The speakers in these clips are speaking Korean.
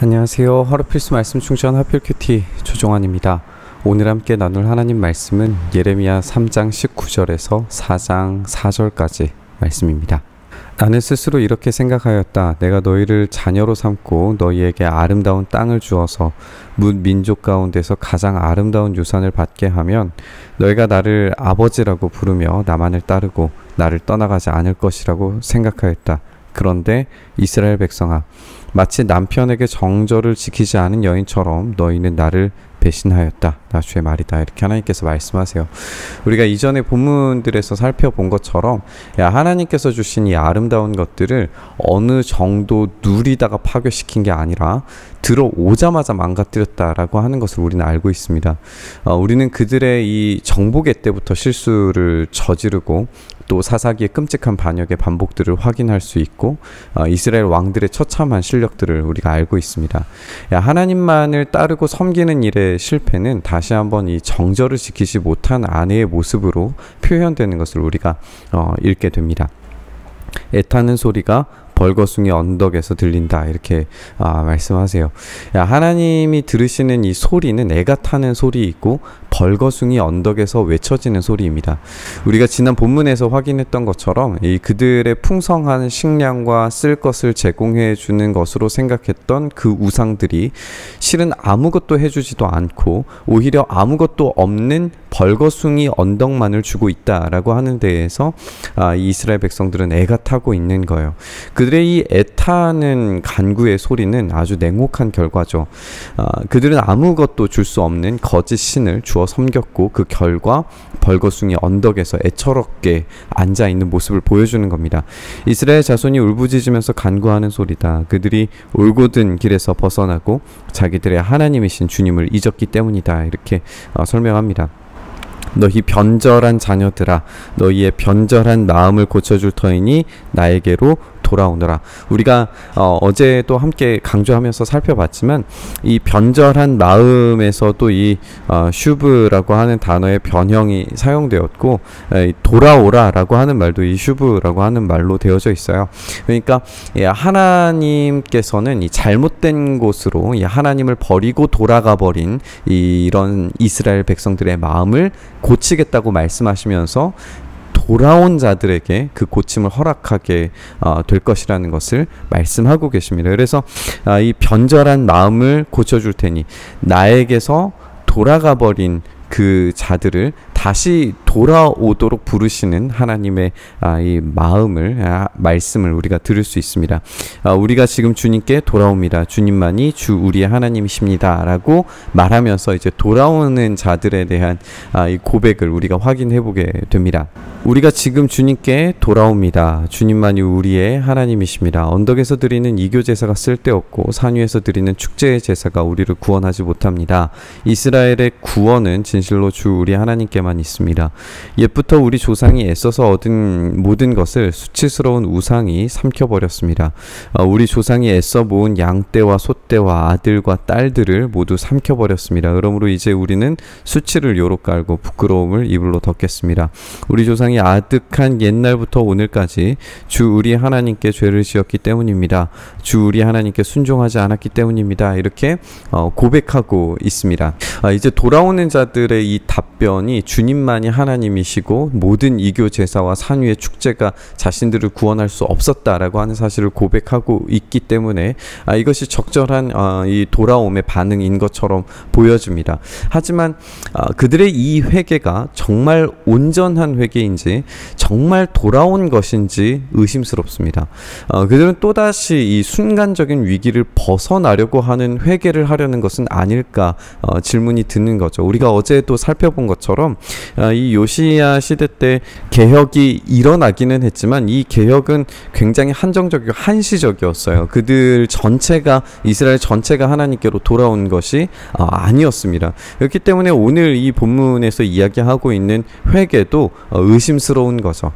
안녕하세요. 하루 필수 말씀 충전 하필 큐티 조종환입니다. 오늘 함께 나눌 하나님 말씀은 예레미야 3장 19절에서 4장 4절까지 말씀입니다. 나는 스스로 이렇게 생각하였다. 내가 너희를 자녀로 삼고 너희에게 아름다운 땅을 주어서 뭇 민족 가운데서 가장 아름다운 유산을 받게 하면 너희가 나를 아버지라고 부르며 나만을 따르고 나를 떠나가지 않을 것이라고 생각하였다. 그런데 이스라엘 백성아, 마치 남편에게 정절을 지키지 않은 여인처럼 너희는 나를 배신하였다. 나 주의 말이다. 이렇게 하나님께서 말씀하세요. 우리가 이전에 본문들에서 살펴본 것처럼 하나님께서 주신 이 아름다운 것들을 어느 정도 누리다가 파괴시킨 게 아니라 들어오자마자 망가뜨렸다라고 하는 것을 우리는 알고 있습니다. 우리는 그들의 이 정복의 때부터 실수를 저지르고 또 사사기의 끔찍한 반역의 반복들을 확인할 수 있고 이스라엘 왕들의 처참한 실력들을 우리가 알고 있습니다. 하나님만을 따르고 섬기는 일의 실패는 다시 한번 이 정절을 지키지 못한 아내의 모습으로 표현되는 것을 우리가 읽게 됩니다. 애타는 소리가 벌거숭이 언덕에서 들린다, 이렇게 말씀하세요. 하나님이 들으시는 이 소리는 애가 타는 소리이고 벌거숭이 언덕에서 외쳐지는 소리입니다. 우리가 지난 본문에서 확인했던 것처럼 이 그들의 풍성한 식량과 쓸 것을 제공해 주는 것으로 생각했던 그 우상들이 실은 아무것도 해주지도 않고 오히려 아무것도 없는 벌거숭이 언덕만을 주고 있다라고 하는 데에서 이 이스라엘 백성들은 애가 타고 있는 거예요. 그들의 이 애타는 간구의 소리는 아주 냉혹한 결과죠. 그들은 아무것도 줄 수 없는 거짓 신을 주어 섬겼고 그 결과 벌거숭이 언덕에서 애처롭게 앉아있는 모습을 보여주는 겁니다. 이스라엘 자손이 울부짖으면서 간구하는 소리다. 그들이 올곧은 길에서 벗어나고 자기들의 하나님이신 주님을 잊었기 때문이다. 이렇게 설명합니다. 너희 변절한 자녀들아, 너희의 변절한 마음을 고쳐줄 터이니 나에게로 돌아오너라. 우리가 어제도 함께 강조하면서 살펴봤지만 이 변절한 마음에서도 이 슈브라고 하는 단어의 변형이 사용되었고 돌아오라라고 하는 말도 이 슈브라고 하는 말로 되어져 있어요. 그러니까 하나님께서는 이 잘못된 곳으로 이 하나님을 버리고 돌아가 버린 이런 이스라엘 백성들의 마음을 고치겠다고 말씀하시면서 돌아온 자들에게 그 고침을 허락하게 될 것이라는 것을 말씀하고 계십니다. 그래서 이 변절한 마음을 고쳐줄 테니 나에게서 돌아가 버린 그 자들을 다시 돌아오도록 부르시는 하나님의 이 말씀을 우리가 들을 수 있습니다. 우리가 지금 주님께 돌아옵니다. 주님만이 주 우리의 하나님이십니다. 라고 말하면서 이제 돌아오는 자들에 대한 이 고백을 우리가 확인해 보게 됩니다. 우리가 지금 주님께 돌아옵니다. 주님만이 우리의 하나님이십니다. 언덕에서 드리는 이교 제사가 쓸데없고 산 위에서 드리는 축제의 제사가 우리를 구원하지 못합니다. 이스라엘의 구원은 진실로 주 우리 하나님께만 있습니다. 옛부터 우리 조상이 애써서 얻은 모든 것을 수치스러운 우상이 삼켜버렸습니다. 우리 조상이 애써 모은 양떼와 소떼와 아들과 딸들을 모두 삼켜버렸습니다. 그러므로 이제 우리는 수치를 요로 깔고 부끄러움을 이불로 덮겠습니다. 우리 조상이 아득한 옛날부터 오늘까지 주 우리 하나님께 죄를 지었기 때문입니다. 주 우리 하나님께 순종하지 않았기 때문입니다. 이렇게 고백하고 있습니다. 이제 돌아오는 자들의 이 답변이 주님만이 하나님이시고 모든 이교 제사와 산 위의 축제가 자신들을 구원할 수 없었다라고 하는 사실을 고백하고 있기 때문에 이것이 적절한 이 돌아옴의 반응인 것처럼 보여집니다. 하지만 그들의 이 회개가 정말 온전한 회개인지 정말 돌아온 것인지 의심스럽습니다. 그들은 또다시 이 순간적인 위기를 벗어나려고 하는 회개를 하려는 것은 아닐까 질문이 드는 거죠. 우리가 어제도 살펴본 것처럼 이 요시야 시대 때 개혁이 일어나기는 했지만 이 개혁은 굉장히 한정적이고 한시적이었어요. 그들 전체가 이스라엘 전체가 하나님께로 돌아온 것이 아니었습니다. 그렇기 때문에 오늘 이 본문에서 이야기하고 있는 회개도 의심스러운 거죠.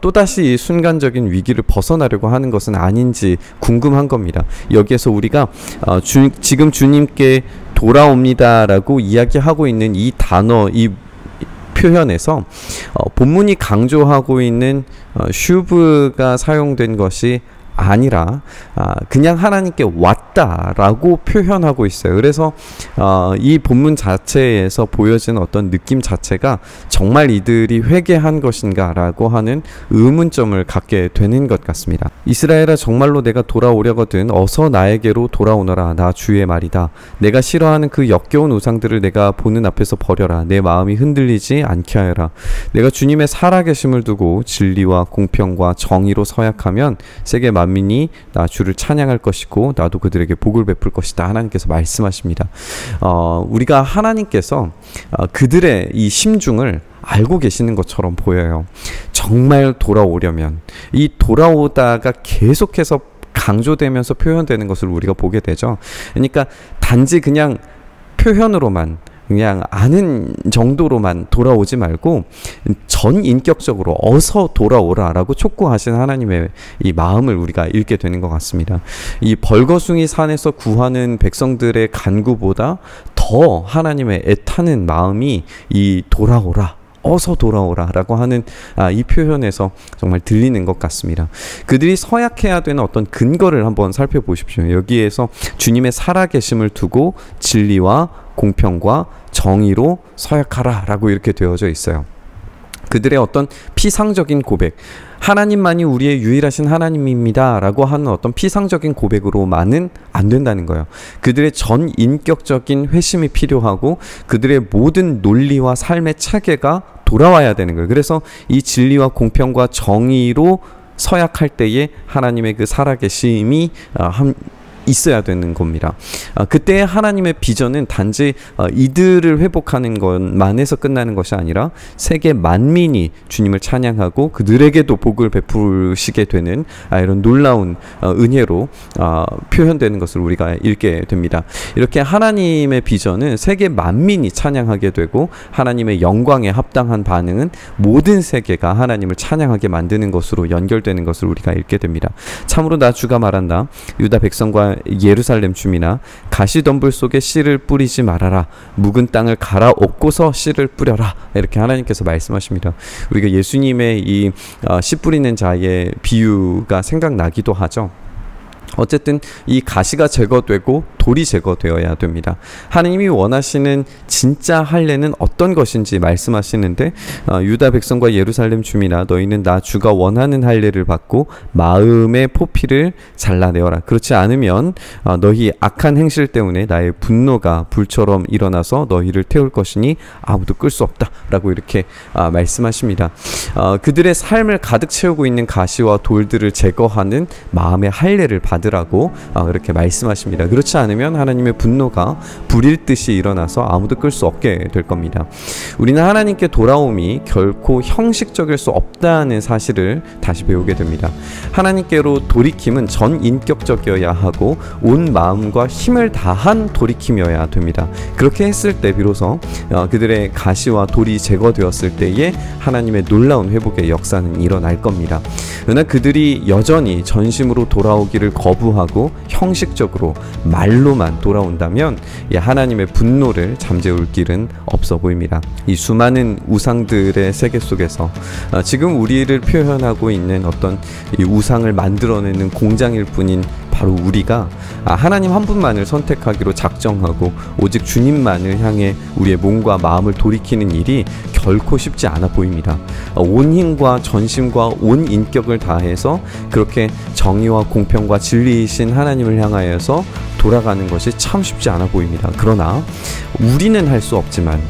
또다시 이 순간적인 위기를 벗어나려고 하는 것은 아닌지 궁금한 겁니다. 여기에서 우리가 지금 주님께 돌아옵니다라고 이야기하고 있는 이 단어, 이 표현에서 본문이 강조하고 있는 슈브가 사용된 것이 아니라 그냥 하나님께 왔다라고 표현하고 있어요. 그래서 이 본문 자체에서 보여지는 어떤 느낌 자체가 정말 이들이 회개한 것인가 라고 하는 의문점을 갖게 되는 것 같습니다. 이스라엘아, 정말로 내가 돌아오려거든 어서 나에게로 돌아오너라. 나 주의 말이다. 내가 싫어하는 그 역겨운 우상들을 내가 보는 앞에서 버려라. 내 마음이 흔들리지 않게 하여라. 내가 주님의 살아계심을 두고 진리와 공평과 정의로 서약하면 세계 만민이 나 주를 찬양할 것이고 나도 그들에게 복을 베풀 것이다. 하나님께서 말씀하십니다. 우리가 하나님께서 그들의 이 심중을 알고 계시는 것처럼 보여요. 정말 돌아오려면 이 돌아오다가 계속해서 강조되면서 표현되는 것을 우리가 보게 되죠. 그러니까 단지 그냥 표현으로만, 그냥 아는 정도로만 돌아오지 말고 전인격적으로 어서 돌아오라 라고 촉구하신 하나님의 이 마음을 우리가 읽게 되는 것 같습니다. 이 벌거숭이 산에서 구하는 백성들의 간구보다 더 하나님의 애타는 마음이 이 돌아오라, 어서 돌아오라 라고 하는 이 표현에서 정말 들리는 것 같습니다. 그들이 서약해야 되는 어떤 근거를 한번 살펴보십시오. 여기에서 주님의 살아계심을 두고 진리와 공평과 정의로 서약하라 라고 이렇게 되어져 있어요. 그들의 어떤 피상적인 고백, 하나님만이 우리의 유일하신 하나님입니다 라고 하는 어떤 피상적인 고백으로만은 안 된다는 거예요. 그들의 전인격적인 회심이 필요하고 그들의 모든 논리와 삶의 체계가 돌아와야 되는 거예요. 그래서 이 진리와 공평과 정의로 서약할 때에 하나님의 그 살아계심이 있어야 되는 겁니다. 그때 하나님의 비전은 단지 이들을 회복하는 것만에서 끝나는 것이 아니라 세계 만민이 주님을 찬양하고 그들에게도 복을 베푸시게 되는 이런 놀라운 은혜로 표현되는 것을 우리가 읽게 됩니다. 이렇게 하나님의 비전은 세계 만민이 찬양하게 되고 하나님의 영광에 합당한 반응은 모든 세계가 하나님을 찬양하게 만드는 것으로 연결되는 것을 우리가 읽게 됩니다. 참으로 나 주가 말한다. 유다 백성과 예루살렘 주민아, 가시덤불 속에 씨를 뿌리지 말아라. 묵은 땅을 갈아엎고서 씨를 뿌려라. 이렇게 하나님께서 말씀하십니다. 우리가 예수님의 이 씨 뿌리는 자의 비유가 생각나기도 하죠. 어쨌든 이 가시가 제거되고 돌이 제거되어야 됩니다. 하나님이 원하시는 진짜 할례는 어떤 것인지 말씀하시는데 유다 백성과 예루살렘 주민아, 너희는 나 주가 원하는 할례를 받고 마음의 포피를 잘라내어라. 그렇지 않으면 너희 악한 행실 때문에 나의 분노가 불처럼 일어나서 너희를 태울 것이니 아무도 끌 수 없다 라고 이렇게 말씀하십니다. 그들의 삶을 가득 채우고 있는 가시와 돌들을 제거하는 마음의 할례를 받으라고 그렇게 말씀하십니다. 그렇지 않으면 하나님의 분노가 불일 듯이 일어나서 아무도 끌 수 없게 될 겁니다. 우리는 하나님께 돌아옴이 결코 형식적일 수 없다는 사실을 다시 배우게 됩니다. 하나님께로 돌이킴은 전인격적이어야 하고 온 마음과 힘을 다한 돌이킴이어야 됩니다. 그렇게 했을 때 비로소 그들의 가시와 돌이 제거되었을 때에 하나님의 놀라운 회복의 역사는 일어날 겁니다. 그러나 그들이 여전히 전심으로 돌아오기를 거부하고 형식적으로 말로만 돌아온다면 하나님의 분노를 잠재울 길은 없어 보입니다. 이 수많은 우상들의 세계 속에서 지금 우리를 표현하고 있는 어떤 이 우상을 만들어내는 공장일 뿐인 바로 우리가 하나님 한 분만을 선택하기로 작정하고 오직 주님만을 향해 우리의 몸과 마음을 돌이키는 일이 결코 쉽지 않아 보입니다. 온 힘과 전심과 온 인격을 다해서 그렇게 정의와 공평과 진리이신 하나님을 향하여서 돌아가는 것이 참 쉽지 않아 보입니다. 그러나 우리는 할 수 없지만,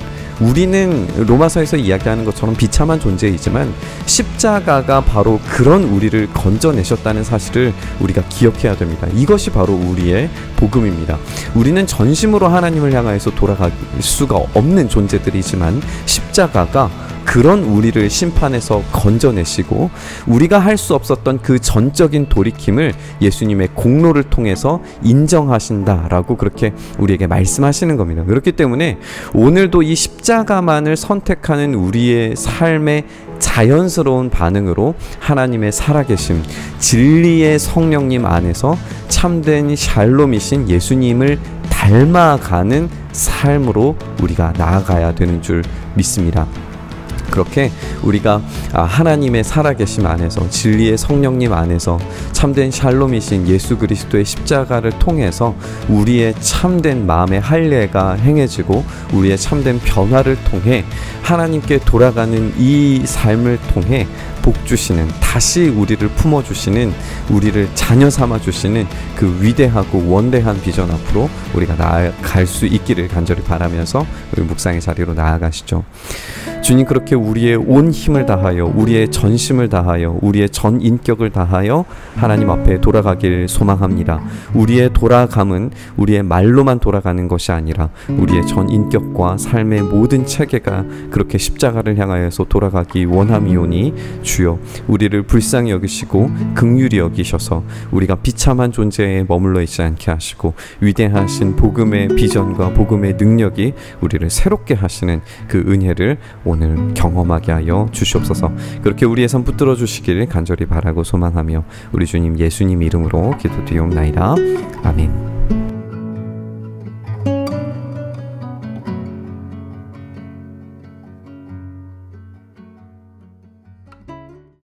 우리는 로마서에서 이야기하는 것처럼 비참한 존재이지만 십자가가 바로 그런 우리를 건져내셨다는 사실을 우리가 기억해야 됩니다. 이것이 바로 우리의 복음입니다. 우리는 전심으로 하나님을 향하여서 돌아갈 수가 없는 존재들이지만 십자가가 그런 우리를 심판에서 건져내시고 우리가 할 수 없었던 그 전적인 돌이킴을 예수님의 공로를 통해서 인정하신다라고 그렇게 우리에게 말씀하시는 겁니다. 그렇기 때문에 오늘도 이 십자가만을 선택하는 우리의 삶의 자연스러운 반응으로 하나님의 살아계심, 진리의 성령님 안에서 참된 샬롬이신 예수님을 닮아가는 삶으로 우리가 나아가야 되는 줄 믿습니다. 그렇게 우리가 하나님의 살아계심 안에서, 진리의 성령님 안에서, 참된 샬롬이신 예수 그리스도의 십자가를 통해서 우리의 참된 마음의 할례가 행해지고 우리의 참된 변화를 통해 하나님께 돌아가는 이 삶을 통해 복 주시는, 다시 우리를 품어주시는, 우리를 자녀 삼아주시는 그 위대하고 원대한 비전 앞으로 우리가 나아갈 수 있기를 간절히 바라면서 우리 묵상의 자리로 나아가시죠. 주님, 그렇게 우리의 온 힘을 다하여, 우리의 전심을 다하여, 우리의 전 인격을 다하여 하나님 앞에 돌아가길 소망합니다. 우리의 돌아감은 우리의 말로만 돌아가는 것이 아니라 우리의 전 인격과 삶의 모든 체계가 그렇게 십자가를 향하여서 돌아가기 원함이오니 주여, 우리를 불쌍히 여기시고 긍휼히 여기셔서 우리가 비참한 존재에 머물러 있지 않게 하시고 위대하신 복음의 비전과 복음의 능력이 우리를 새롭게 하시는 그 은혜를 오늘 경험하게 하여 주시옵소서. 그렇게 우리의 삶 붙들어 주시길 간절히 바라고 소망하며 우리 주님 예수님 이름으로 기도드리옵나이다. 아멘.